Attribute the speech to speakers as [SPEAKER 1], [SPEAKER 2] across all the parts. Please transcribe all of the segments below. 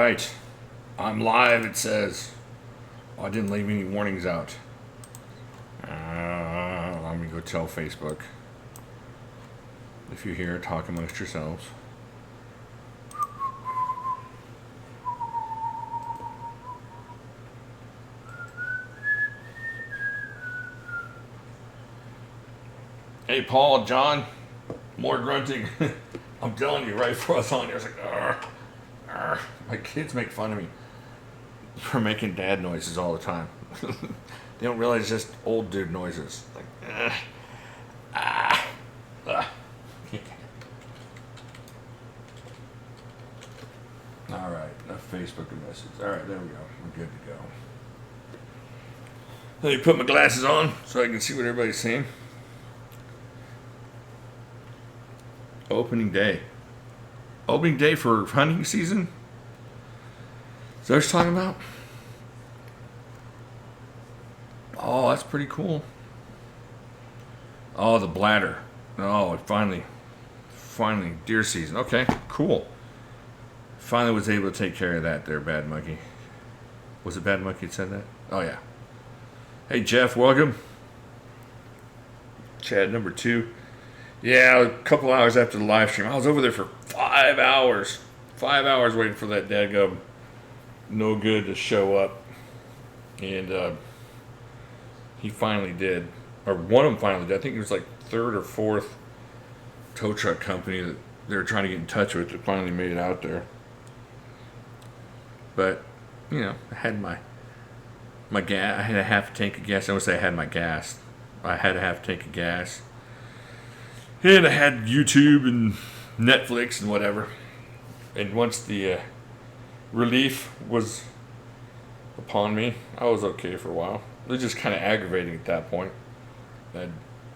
[SPEAKER 1] Alright. I'm live, it says. Oh, I didn't leave any warnings out. Let me go tell Facebook. If you're here, talk amongst yourselves. Hey, Paul, John, more grunting. I'm telling you, right before I was on here, I was like, arr, arr. My kids make fun of me for making dad noises all the time. They don't realize it's just old dude noises. Like, ah. All right, enough Facebook messages. All right, there we go. We're good to go. Let me put my glasses on so I can see what everybody's saying. Opening day. Opening day for hunting season? Is that what you're talking about? Oh, that's pretty cool. Oh, the bladder. Oh, it finally, deer season. Okay, cool. Finally was able to take care of that there, Bad Monkey. Was it Bad Monkey that said that? Oh, yeah. Hey, Jeff, welcome. Chad number 2. Yeah, a couple hours after the live stream. I was over there for 5 hours. 5 hours waiting for that dadgum no good to show up. And he finally did. Or one of them finally did. I think it was like third or fourth tow truck company that they were trying to get in touch with that finally made it out there. But, you know, I had my gas. I had a half a tank of gas. I would say I had my gas. I had a half a tank of gas. And I had YouTube and Netflix and whatever. And once the relief was upon me, I was okay for a while. It was just kind of aggravating at that point. I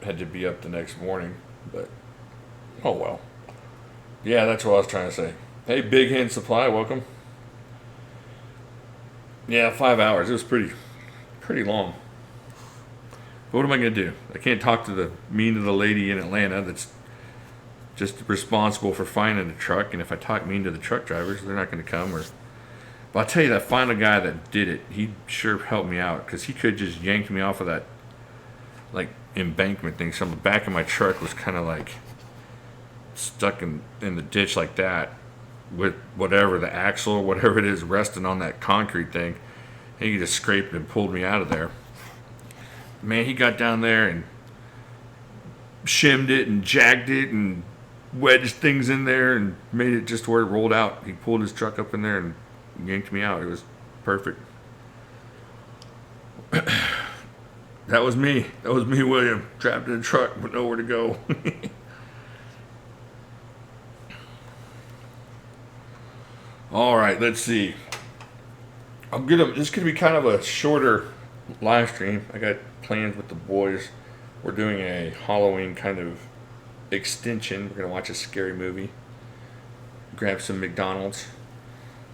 [SPEAKER 1] had to be up the next morning, but oh well. Yeah, that's what I was trying to say. Hey, Big Hen Supply, welcome. Yeah, 5 hours. It was pretty long. But what am I going to do? I can't talk to the lady in Atlanta that's just responsible for finding the truck. And if I talk mean to the truck drivers, they're not going to come. But I'll tell you, that final guy that did it, he sure helped me out. Because he could just yank me off of that like embankment thing. So the back of my truck was kind of like stuck in the ditch like that. With whatever, the axle or whatever it is, resting on that concrete thing. And he just scraped and pulled me out of there. Man, he got down there and shimmed it and jagged it and wedged things in there and made it just where it rolled out. He pulled his truck up in there and yanked me out. It was perfect. That was me. That was me, William, trapped in a truck with nowhere to go. All right, let's see. This is gonna be kind of a shorter live stream. I got plans with the boys. We're doing a Halloween kind of extension. We're gonna watch a scary movie, grab some McDonald's,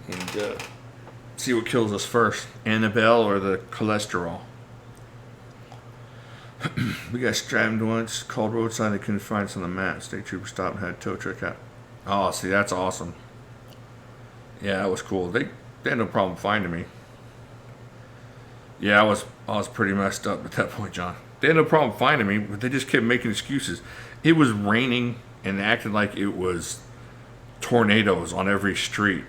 [SPEAKER 1] and see what kills us first, Annabelle or the cholesterol. We got stranded once, called roadside, they couldn't find us on the map. State trooper stopped and had a tow truck out. Oh, see, that's awesome. Yeah, that was cool. They had no problem finding me. Yeah, I was pretty messed up at that point, John. They had no problem finding me, but they just kept making excuses. It was raining and acted like it was tornadoes on every street.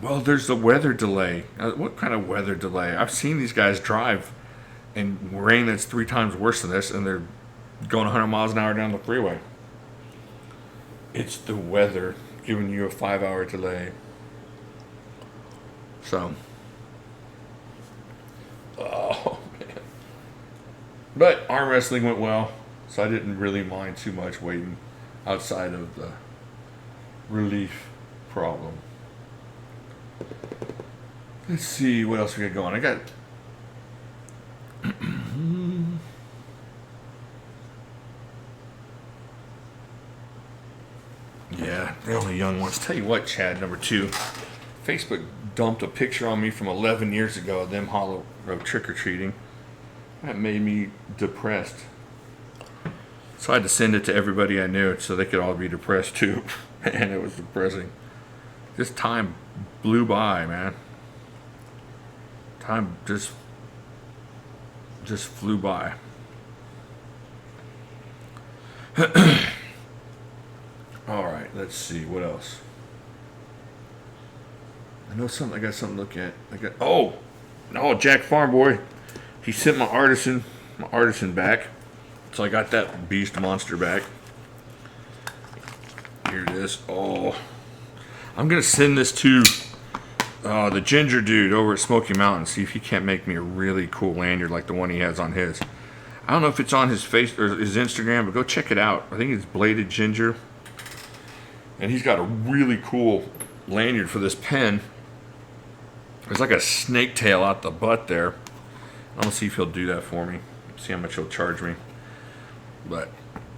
[SPEAKER 1] Well, there's the weather delay. What kind of weather delay? I've seen these guys drive in rain that's 3 times worse than this, and they're going 100 miles an hour down the freeway. It's the weather giving you a 5-hour delay. So, oh man. But arm wrestling went well, so I didn't really mind too much waiting outside of the relief problem. Let's see what else we got going. I got yeah, the only young ones. Tell you what, Chad number 2, Facebook dumped a picture on me from 11 years ago of them trick-or-treating. That made me depressed. So I had to send it to everybody I knew so they could all be depressed too. Man, it was depressing. This time blew by, man. Time just flew by. All right, let's see what else. I know something. I got something to look at. No, Jack Farm Boy. He sent my artisan back, so I got that beast monster back. Here it is. Oh, I'm gonna send this to the ginger dude over at Smoky Mountain. See if he can't make me a really cool lanyard like the one he has on his. I don't know if it's on his face or his Instagram, but go check it out. I think it's Bladed Ginger, and he's got a really cool lanyard for this pen. There's like a snake tail out the butt there. I'm gonna see if he'll do that for me. See how much he'll charge me. But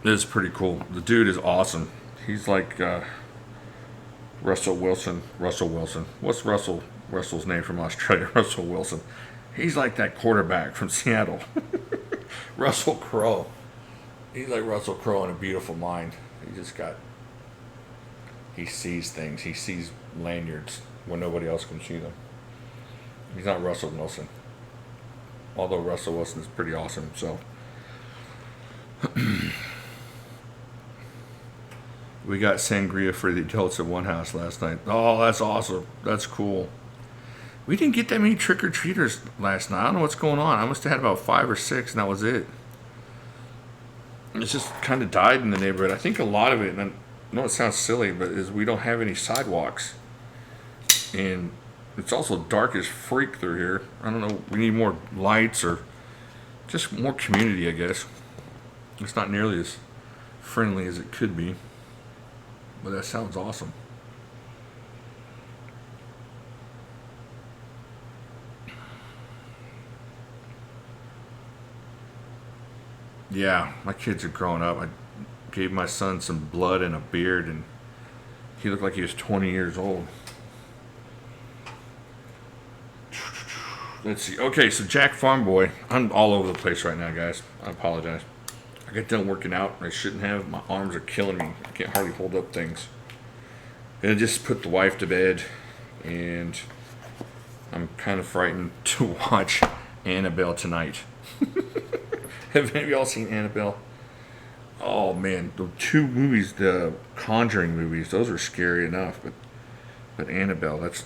[SPEAKER 1] it is pretty cool. The dude is awesome. He's like Russell Wilson. What's Russell's name from Australia? Russell Wilson. He's like that quarterback from Seattle. Russell Crowe. He's like Russell Crowe in A Beautiful Mind. He sees things. He sees lanyards when nobody else can see them. He's not Russell Wilson. Although Russell Wilson is pretty awesome, so. We got sangria for the adults at one house last night. Oh, that's awesome. That's cool. We didn't get that many trick-or-treaters last night. I don't know what's going on. I must have had about 5 or 6, and that was it. It's just kind of died in the neighborhood. I think a lot of it, and I know it sounds silly, but is we don't have any sidewalks. And it's also dark as freak through here. I don't know. We need more lights or just more community, I guess. It's not nearly as friendly as it could be. But that sounds awesome. Yeah, my kids are growing up. I gave my son some blood and a beard, and he looked like he was 20 years old. Let's see. Okay, so Jack Farm Boy. I'm all over the place right now, guys. I apologize. I got done working out. I shouldn't have. My arms are killing me. I can't hardly hold up things. And I just put the wife to bed, and I'm kind of frightened to watch Annabelle tonight. Have any of y'all seen Annabelle? Oh man, the 2 movies, the Conjuring movies, those are scary enough, but Annabelle, that's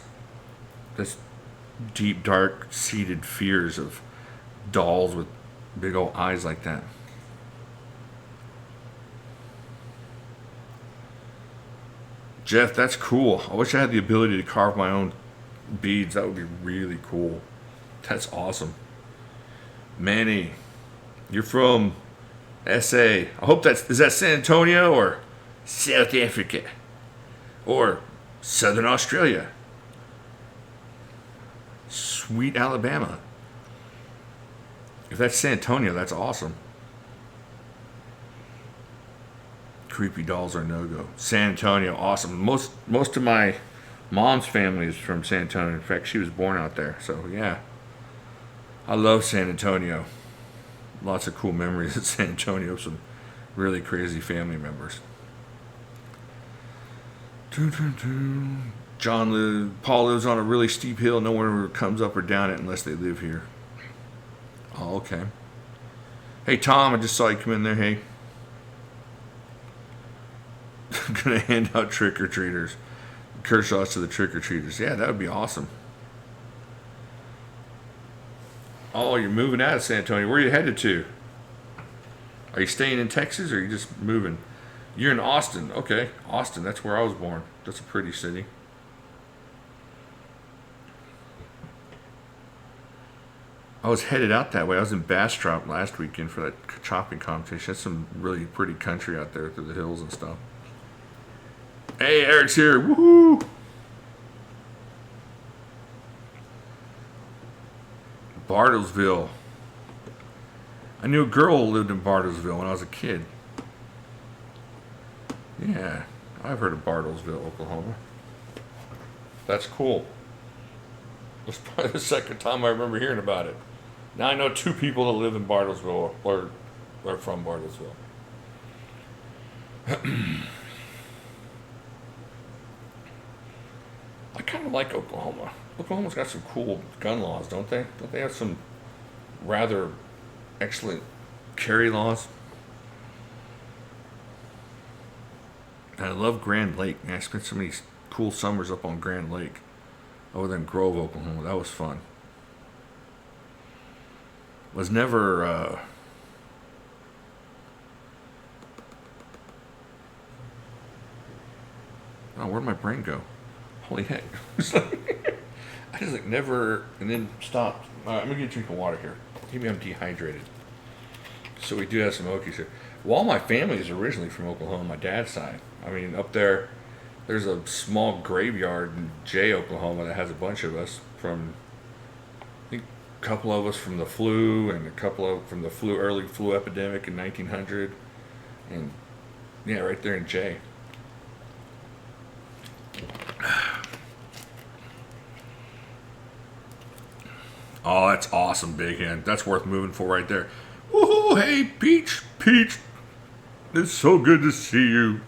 [SPEAKER 1] deep, dark, seated fears of dolls with big old eyes like that. Jeff, that's cool. I wish I had the ability to carve my own beads. That would be really cool. That's awesome. Manny, you're from SA. I hope is that San Antonio or South Africa or Southern Australia? Sweet Alabama. If that's San Antonio, that's awesome. Creepy dolls are no-go. San Antonio, awesome. Most of my mom's family is from San Antonio. In fact, she was born out there. So yeah, I love San Antonio. Lots of cool memories at San Antonio. Some really crazy family members. Paul lives on a really steep hill. No one ever comes up or down it unless they live here. Oh, okay. Hey Tom, I just saw you come in there. Hey. Gonna hand out trick-or-treaters. Kershaw's to the trick-or-treaters. Yeah, that would be awesome. Oh, you're moving out of San Antonio. Where are you headed to? Are you staying in Texas or are you just moving? You're in Austin. Okay, Austin, that's where I was born. That's a pretty city. I was headed out that way. I was in Bastrop last weekend for that chopping competition. That's some really pretty country out there through the hills and stuff. Hey, Eric's here. Woohoo! Bartlesville. I knew a girl who lived in Bartlesville when I was a kid. Yeah, I've heard of Bartlesville, Oklahoma. That's cool. That's probably the second time I remember hearing about it. Now I know 2 people that live in Bartlesville or are from Bartlesville. I kind of like Oklahoma. Oklahoma's got some cool gun laws, don't they? Don't they have some rather excellent carry laws? I love Grand Lake. Man, I spent so many cool summers up on Grand Lake over there in Grove, Oklahoma. That was fun. Was never oh, where'd my brain go? Holy heck. I just like never, and then stopped. All right, I'm gonna get a drink of water here. Maybe I'm dehydrated. So we do have some Okies here. Well, all my family is originally from Oklahoma, my dad's side. I mean, up there, there's a small graveyard in Jay, Oklahoma that has a bunch of us from, I think a couple of us from the flu and a couple of from the early flu epidemic in 1900. And yeah, right there in Jay. Oh, that's awesome, Big Hen. That's worth moving for right there. Woohoo! Hey, Peach! Peach! It's so good to see you.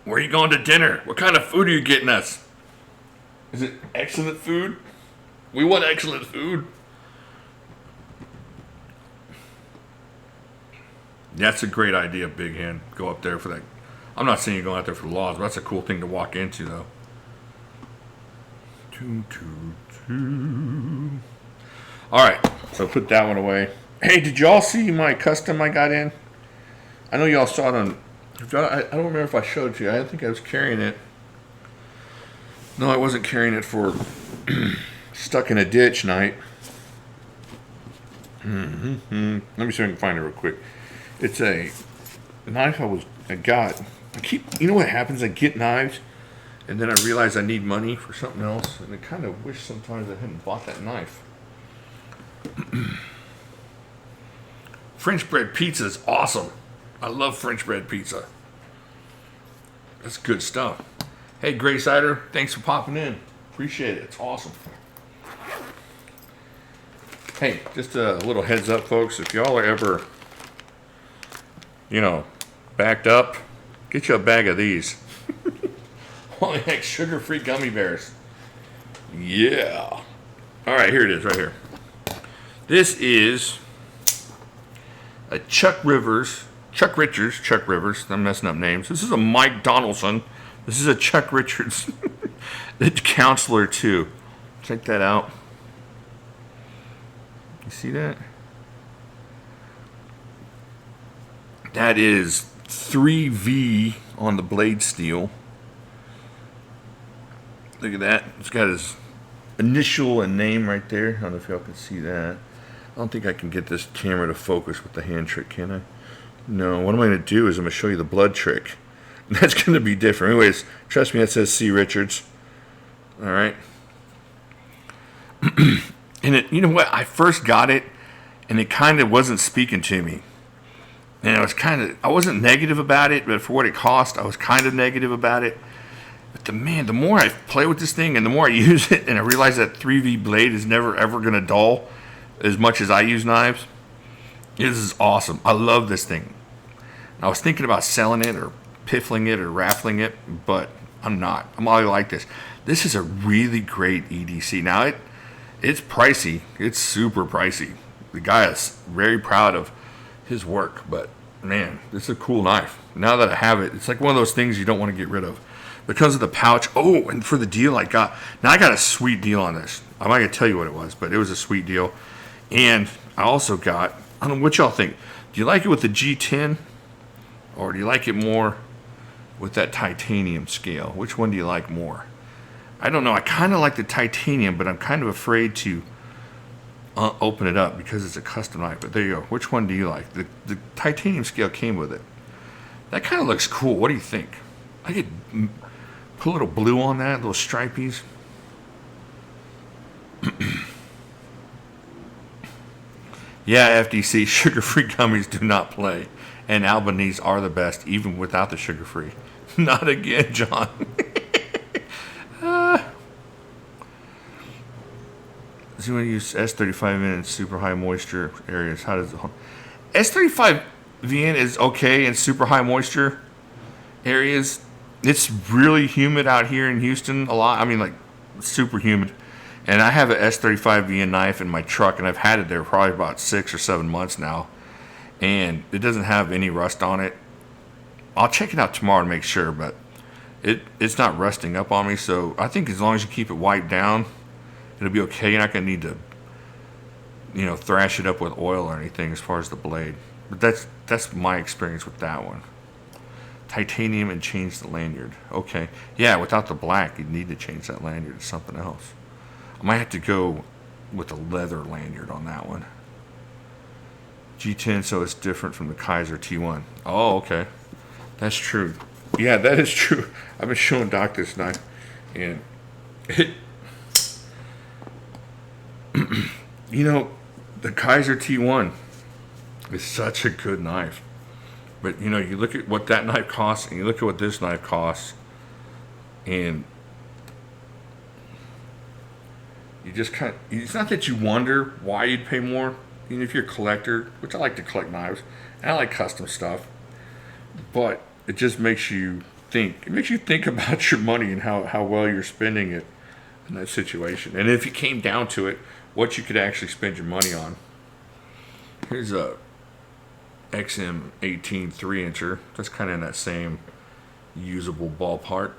[SPEAKER 1] Where are you going to dinner? What kind of food are you getting us? Is it excellent food? We want excellent food. That's a great idea, Big Hen. Go up there for that. I'm not saying you're going out there for the laws, but that's a cool thing to walk into, though. All right, so put that one away. Hey, did y'all see my custom I got in? I know y'all saw it on. I don't remember if I showed it to you. I didn't think I was carrying it. No, I wasn't carrying it for stuck in a ditch night. Let me see if I can find it real quick. It's a knife I got. You know what happens? I get knives, and then I realize I need money for something else, and I kind of wish sometimes I hadn't bought that knife. French bread pizza is awesome. I love French bread pizza. That's good stuff. Hey, Gray Cider, thanks for popping in. Appreciate it. It's awesome. Hey, just a little heads up, folks. If y'all are ever, backed up, get you a bag of these. Holy heck, sugar-free gummy bears. Yeah. All right, here it is, right here. This is a Chuck Rivers. I'm messing up names. This is a Mike Donaldson. This is a Chuck Richards. The Counselor 2. Check that out. You see that? That is 3V on the blade steel. Look at that. It's got his initial and name right there. I don't know if y'all can see that. I don't think I can get this camera to focus with the hand trick, can I? No. What I'm going to do is I'm going to show you the blood trick. That's going to be different. Anyways, trust me, that says C. Richards. All right. And you know what? I first got it, and it kind of wasn't speaking to me. And I wasn't negative about it, but for what it cost, I was kind of negative about it. But the more I play with this thing and the more I use it, and I realize that 3V blade is never ever going to dull as much as I use knives. This is awesome. I love this thing. I was thinking about selling it or piffling it or raffling it, but I'm not. I'm all like this. This is a really great EDC. Now it's pricey. It's super pricey. The guy is very proud of his work, but man, this is a cool knife. Now that I have it, it's like one of those things you don't want to get rid of. Because of the pouch. Oh, and for the deal I got. Now I got a sweet deal on this. I'm not going to tell you what it was, but it was a sweet deal. And I also got, I don't know what y'all think. Do you like it with the G10? Or do you like it more with that titanium scale? Which one do you like more? I don't know. I kind of like the titanium, but I'm kind of afraid to open it up because it's a custom knife. But there you go. Which one do you like? The titanium scale came with it. That kind of looks cool. What do you think? I could put a little blue on that, little stripies. Yeah, FDC, sugar-free gummies do not play. And Albanese are the best, even without the sugar-free. Not again, John. So you want to use S35 in super high moisture areas. How does it hold? S35 VN is okay in super high moisture areas. It's really humid out here in Houston a lot. I mean, like, super humid. And I have an S35VN knife in my truck, and I've had it there probably about 6 or 7 months now. And it doesn't have any rust on it. I'll check it out tomorrow to make sure, but it's not rusting up on me. So I think as long as you keep it wiped down, it'll be okay. You're not going to need to, thrash it up with oil or anything as far as the blade. But that's my experience with that one. Titanium and change the lanyard. Okay. Yeah, without the black, you'd need to change that lanyard to something else. I might have to go with a leather lanyard on that one. G10, so it's different from the Kaiser T1. Oh, okay. That's true. Yeah, that is true. I've been showing Doc this knife, and it, the Kaiser T1 is such a good knife. But, you look at what that knife costs, and you look at what this knife costs, and you just it's not that you wonder why you'd pay more, even if you're a collector, which I like to collect knives, and I like custom stuff, but it just makes you think. It makes you think about your money and how well you're spending it in that situation. And if you came down to it, what you could actually spend your money on. Here's a XM 18 3-incher. That's kind of in that same usable ballpark.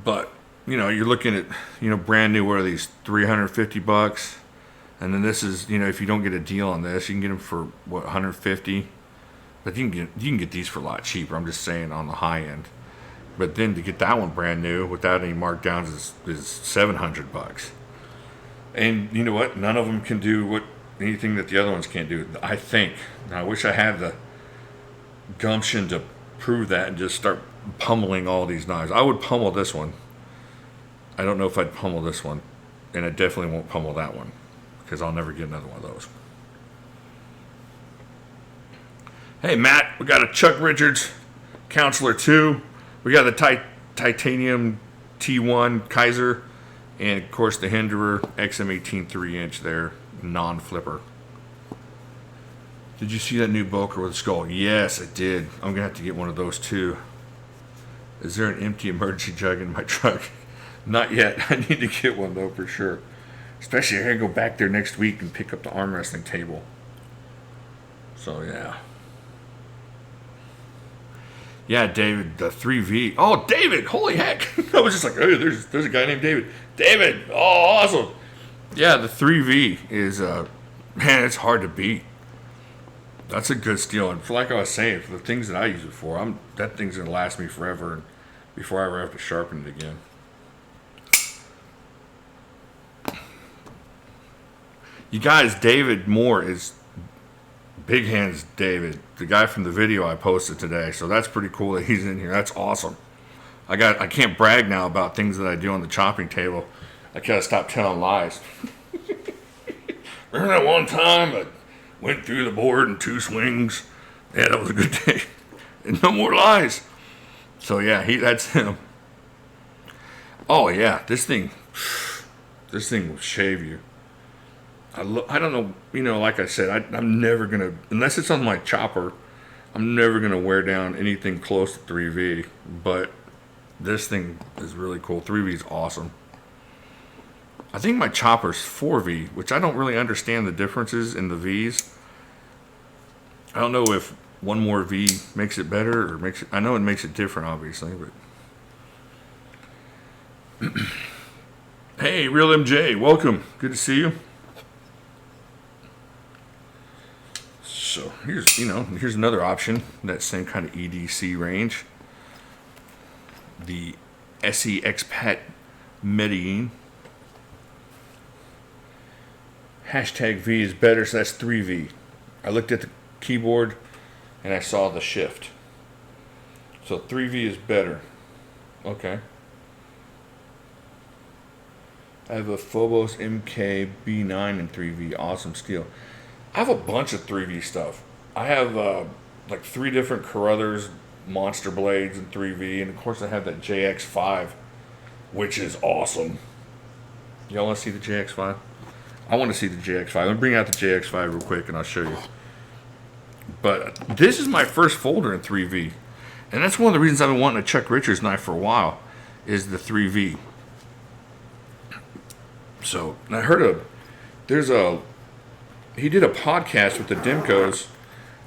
[SPEAKER 1] But, you're looking at, brand new, what are these, $350? And then this is, if you don't get a deal on this, you can get them for, what, $150? But you can get these for a lot cheaper. I'm just saying on the high end. But then to get that one brand new without any markdowns is $700. And you know what? None of them can do anything that the other ones can't do, I think. Now, I wish I had the gumption to prove that and just start pummeling all these knives. I would pummel this one. I don't know if I'd pummel this one. And I definitely won't pummel that one, because I'll never get another one of those. Hey, Matt, we got a Chuck Richards Counselor 2. We got the Titanium T1 Kaiser. And, of course, the Hinderer XM18 3-inch there, non-flipper. Did you see that new Boker with a skull? Yes, I did. I'm going to have to get one of those, too. Is there an empty emergency jug in my truck? Not yet. I need to get one, though, for sure. Especially, I got to go back there next week and pick up the arm wrestling table. So, yeah. Yeah, David, the 3V. Oh, David! Holy heck! I was just like, oh, there's a guy named David. David! Oh, awesome! Yeah, the 3V is, man, it's hard to beat. That's a good steal. And like I was saying, for the things that I use it for, that thing's going to last me forever and before I ever have to sharpen it again. You guys, David Moore is Big Hands David, the guy from the video I posted today. So that's pretty cool that he's in here. That's awesome. I can't brag now about things that I do on the chopping table. I gotta stop telling lies. Remember that one time I went through the board in 2 swings? Yeah, that was a good day. And no more lies. So yeah, that's him. Oh yeah, this thing will shave you. I don't know, like I said, I'm never going to, unless it's on my chopper, I'm never going to wear down anything close to 3V. But this thing is really cool. 3V is awesome. I think my chopper's 4V, which I don't really understand the differences in the Vs. I don't know if one more V makes it better or I know it makes it different, obviously, but. Hey, Real MJ, welcome. Good to see you. So here's another option, that same kind of EDC range. The SE Expat Medellin. Hashtag V is better, so that's 3V. I looked at the keyboard and I saw the shift. So 3V is better. Okay. I have a Phobos MK B9 and 3V. Awesome steel. I have a bunch of 3V stuff. I have like 3 different Carruthers monster blades in 3V, and of course I have that JX5, which is awesome. Y'all want to see the JX5? I want to see the JX5. Let me bring out the JX5 real quick and I'll show you. But this is my first folder in 3V. And that's one of the reasons I've been wanting a Chuck Richards knife for a while, is the 3V. So, I heard he did a podcast with the Dimcos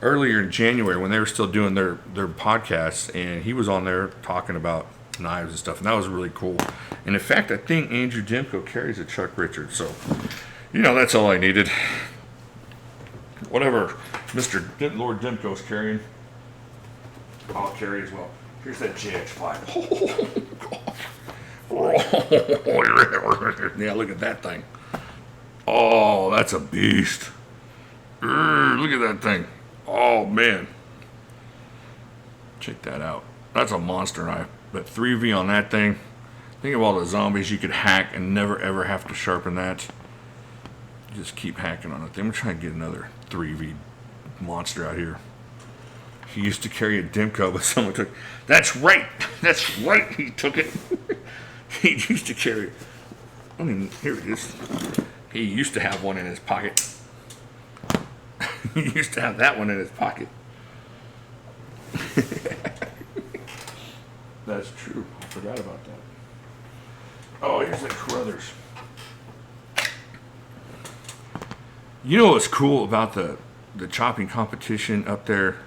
[SPEAKER 1] earlier in January when they were still doing their podcasts, and he was on there talking about knives and stuff, and that was really cool. And in fact, I think Andrew Dimco carries a Chuck Richards, so, that's all I needed. Whatever Mr. Lord Dimco's carrying, I'll carry as well. Here's that JX5. Oh, yeah, look at that thing. Oh, that's a beast. Look at that thing. Oh, man. Check that out. That's a monster knife. But 3V on that thing. Think of all the zombies you could hack and never ever have to sharpen that. Just keep hacking on it. I'm going to try and get another 3V monster out here. He used to carry a Dimco, but someone took. That's right. That's right. He took it. He used to carry it. I mean, here it is. He used to have one in his pocket. He used to have that one in his pocket. That's true. I forgot about that. Oh, here's the Carruthers. You know what's cool about the chopping competition up there?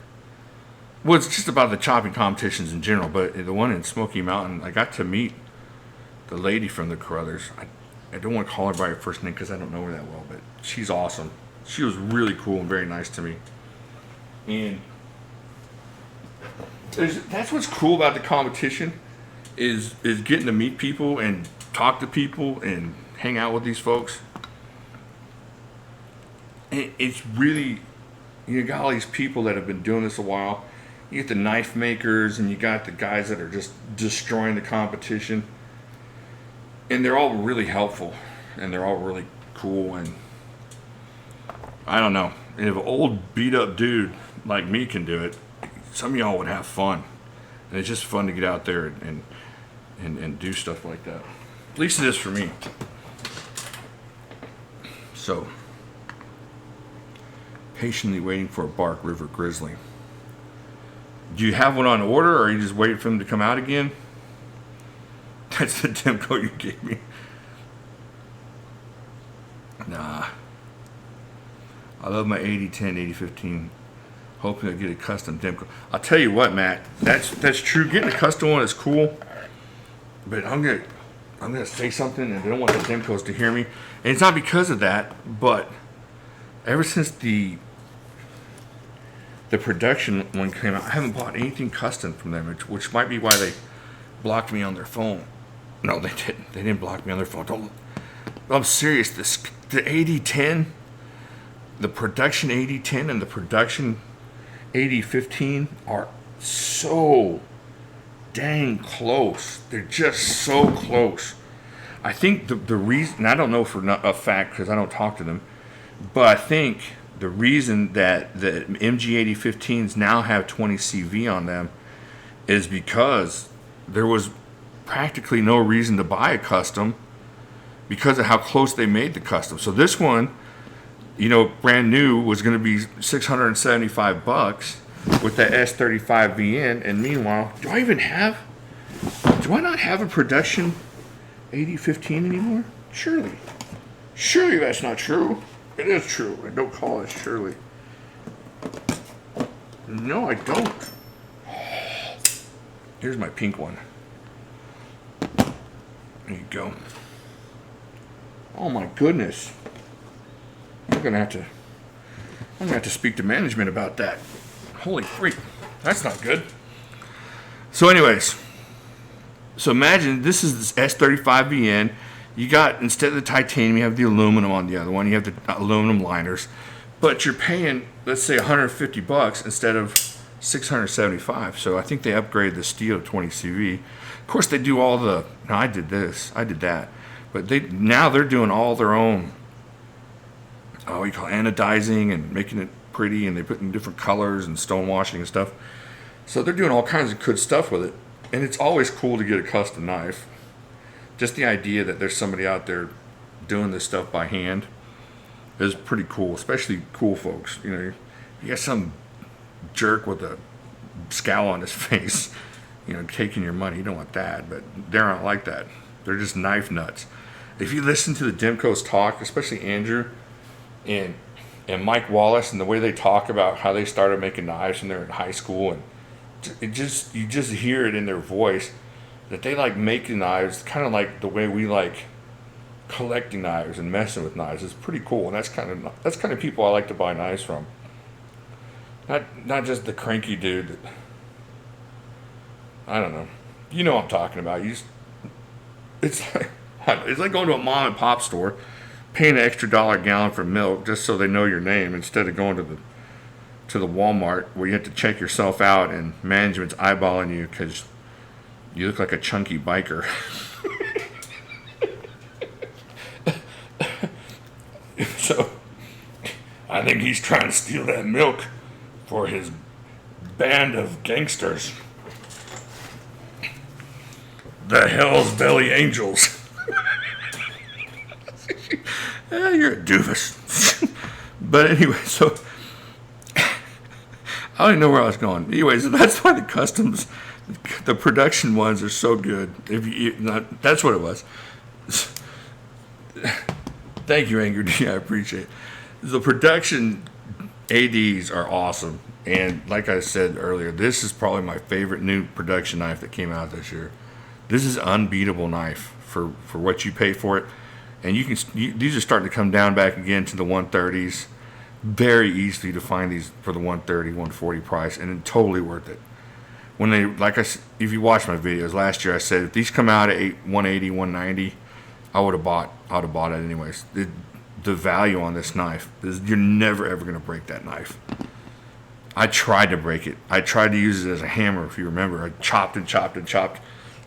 [SPEAKER 1] Well, it's just about the chopping competitions in general, but the one in Smoky Mountain, I got to meet the lady from the Carruthers. I don't want to call her by her first name because I don't know her that well, but she's awesome. She was really cool and very nice to me. And that's what's cool about the competition is getting to meet people and talk to people and hang out with these folks. And it's really, you got all these people that have been doing this a while. You get the knife makers and you got the guys that are just destroying the competition. And they're all really helpful and they're all really cool. And I don't know, if an old beat up dude like me can do it, some of y'all would have fun. And it's just fun to get out there and do stuff like that. At least it is for me. So, patiently waiting for a Bark River Grizzly. Do you have one on order, or are you just waiting for them to come out again? That's the Dimco you gave me. Nah. I love my 8010, 8015. Hoping to get a custom Dimco. I'll tell you what, Matt. That's true. Getting a custom one is cool. But I'm gonna say something, and I don't want the Dimcos to hear me. And it's not because of that, but ever since the production one came out, I haven't bought anything custom from them, which might be why they blocked me on their phone. No, they didn't. They didn't block me on their phone. I'm serious. The 8010, the production 8010 and the production 8015 are so dang close. They're just so close. I think the reason, and I don't know for a fact because I don't talk to them, but I think the reason that the MG 8015s now have 20 CV on them is because there was practically no reason to buy a custom because of how close they made the custom. So this one, brand new was going to be $675 with that S35VN. And meanwhile, do I not have a production 8015 anymore? Surely that's not true. It is true. I don't call it surely. No, I don't. Here's my pink one. There you go. Oh my goodness. I'm gonna have to speak to management about that. Holy freak. That's not good. So anyways, so imagine this is this S35VN. You got, instead of the titanium, you have the aluminum on the other one. You have the aluminum liners. But you're paying, let's say, $150 instead of $675. So I think they upgraded the steel to 20 CV. Of course, they do all the, no, I did this, I did that. But now they're doing all their own, what you call anodizing and making it pretty, and they put in different colors and stone washing and stuff. So they're doing all kinds of good stuff with it. And it's always cool to get a custom knife. Just the idea that there's somebody out there doing this stuff by hand is pretty cool, especially cool folks. You got some jerk with a scowl on his face, taking your money. You don't want that, but they're not like that. They're just knife nuts. If you listen to the Demkos talk, especially Andrew and Mike Wallace, and the way they talk about how they started making knives when they were in high school, and you just hear it in their voice that they like making knives, kind of like the way we like collecting knives and messing with knives. It's pretty cool, and that's kind of people I like to buy knives from. Not just the cranky dude that, I don't know. You know what I'm talking about. It's like going to a mom and pop store, paying an extra $1 a gallon for milk just so they know your name, instead of going to the Walmart where you have to check yourself out and management's eyeballing you because you look like a chunky biker. So I think he's trying to steal that milk for his band of gangsters. The Hell's Belly Angels. You're a doofus. But anyway, so I don't even know where I was going. Anyways, that's why the production ones are so good. That's what it was. Thank you, Angry D. I appreciate it. The production ADs are awesome. And like I said earlier, this is probably my favorite new production knife that came out this year. This is an unbeatable knife for what you pay for it. And these are starting to come down back again to the 130s. Very easy to find these for the 130, 140 price, and totally worth it. When if you watch my videos last year, I said if these come out at 180, 190, I would have bought it anyways. The value on this knife is, you're never ever going to break that knife. I tried to break it. I tried to use it as a hammer, if you remember. I chopped and chopped and chopped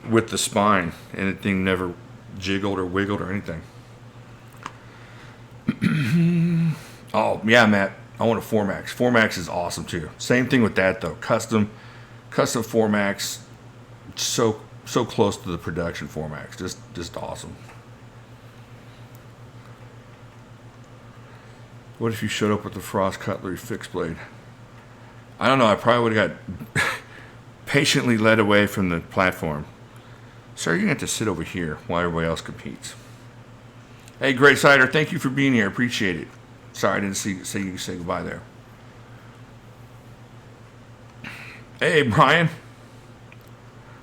[SPEAKER 1] with the spine, and the thing never jiggled or wiggled or anything. Oh yeah, Matt, I want a 4MAX. 4MAX is awesome too. Same thing with that though. Custom 4MAX, so close to the production 4MAX. Just awesome. What if you showed up with the Frost Cutlery fixed blade? I don't know. I probably would have got patiently led away from the platform. Sir, you're going to have to sit over here while everybody else competes. Hey, Great Cider, thank you for being here. Appreciate it. Sorry I didn't say you say goodbye there. Hey, Brian.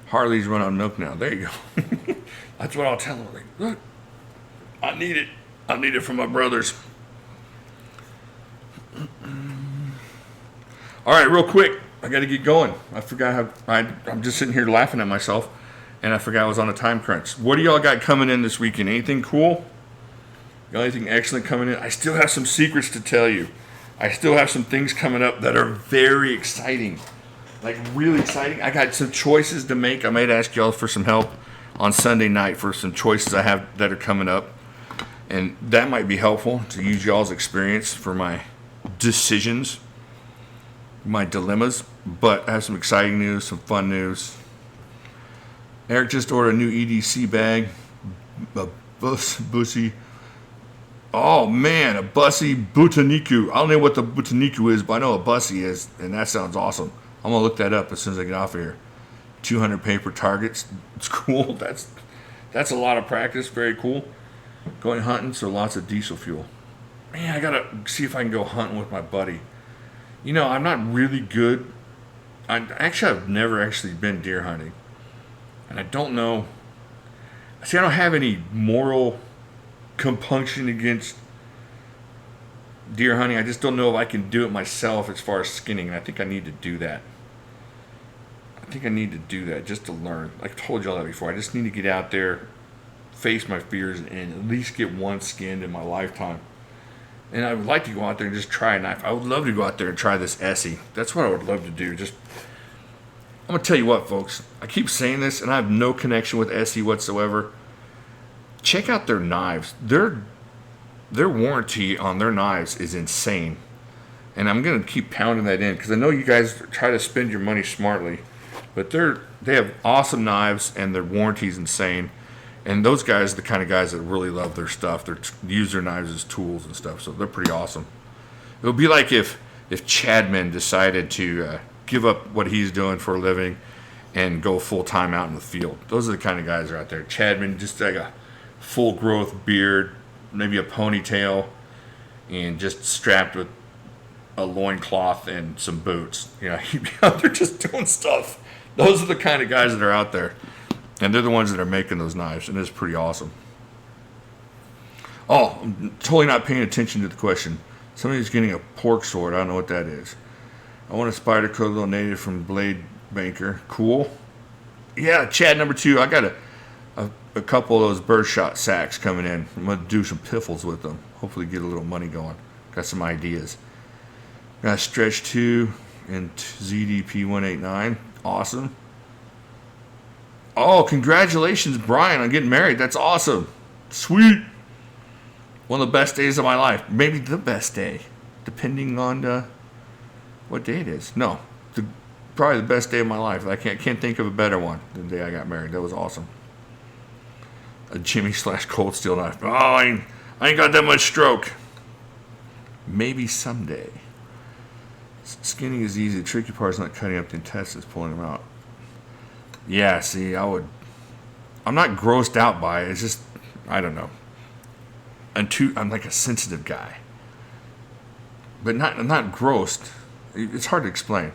[SPEAKER 1] Harley's run on milk now. There you go. That's what I'll tell them. Like, look, I need it. I need it for my brothers. All right, real quick. I got to get going. I forgot I'm just sitting here laughing at myself, and I forgot I was on a time crunch. What do y'all got coming in this weekend? Anything cool? Got anything excellent coming in? I still have some secrets to tell you. I still have some things coming up that are very exciting. Like, really exciting. I got some choices to make. I might ask y'all for some help on Sunday night for some choices I have that are coming up. And that might be helpful to use y'all's experience for my decisions, my dilemmas. But I have some exciting news, some fun news. Eric just ordered a new EDC bag. A bussy. Oh man, a bussy Butaniku. I don't know what the Butaniku is, but I know a bussy is, and that sounds awesome. I'm gonna look that up as soon as I get off of here. 200 paper targets. It's cool. That's a lot of practice. Very cool. Going hunting, so lots of diesel fuel. Man, I gotta see if I can go hunting with my buddy. I'm not really good. I've never actually been deer hunting, and I don't know. See, I don't have any moral compunction against deer hunting. I just don't know if I can do it myself as far as skinning, and I think I need to do that. Just to learn. Like I told y'all that before. I just need to get out there, face my fears, and at least get one skinned in my lifetime. And I would like to go out there and just try a knife. I would love to go out there and try this Essie. That's what I would love to do. I'm going to tell you what, folks. I keep saying this, and I have no connection with Essie whatsoever. Check out their knives. Their warranty on their knives is insane. And I'm going to keep pounding that in because I know you guys try to spend your money smartly. But they have awesome knives, and their warranty is insane. And those guys are the kind of guys that really love their stuff. They use their knives as tools and stuff, so they're pretty awesome. It would be like if if Chadman decided to give up what he's doing for a living and go full time out in the field. Those are the kind of guys that are out there. Chadman, just like a full growth beard, maybe a ponytail, and just strapped with a loincloth and some boots. You know, he'd be out there just doing stuff. Those are the kind of guys that are out there. And they're the ones that are making those knives, and it's pretty awesome. Oh, I'm totally not paying attention to the question. Somebody's getting a pork sword. I don't know what that is. I want a spider code donated from Blade Banker. Cool. Yeah, Chad number 2. I got a couple of those birdshot sacks coming in. I'm going to do some piffles with them. Hopefully get a little money going. Got some ideas. Got Stretch 2 and ZDP 189. Awesome. Oh, congratulations, Brian, on getting married. That's awesome. Sweet. One of the best days of my life. Maybe the best day, depending on what day it is. No, probably the best day of my life. I can't think of a better one than the day I got married. That was awesome. A Jimislash cold steel knife. Oh, I ain't got that much stroke. Maybe someday. Skinning is easy. The tricky part is not cutting up the intestines, pulling them out. Yeah, see, I'm not grossed out by it. It's just, I don't know. I'm like a sensitive guy. But I'm not grossed. It's hard to explain.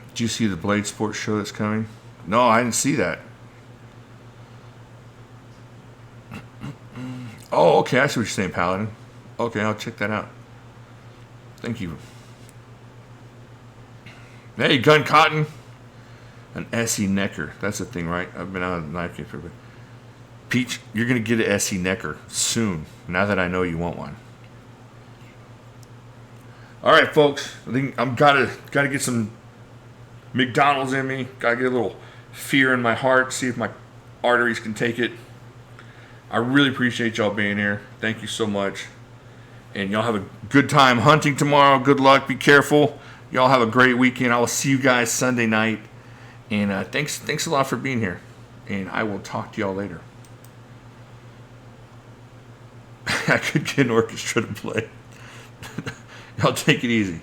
[SPEAKER 1] Did you see the Blade Sports show that's coming? No, I didn't see that. Oh, okay, I see what you're saying, Paladin. Okay, I'll check that out. Thank you. Hey, Gun Cotton. An SE Necker. That's the thing, right? I've been out of the knife game for a bit. Peach, you're going to get an SE Necker soon, now that I know you want one. All right, folks. I think I'm gotta get some McDonald's in me. Gotta get a little fear in my heart, see if my arteries can take it. I really appreciate y'all being here. Thank you so much. And y'all have a good time hunting tomorrow. Good luck. Be careful. Y'all have a great weekend. I will see you guys Sunday night. And thanks a lot for being here. And I will talk to y'all later. I could get an orchestra to play. Y'all take it easy.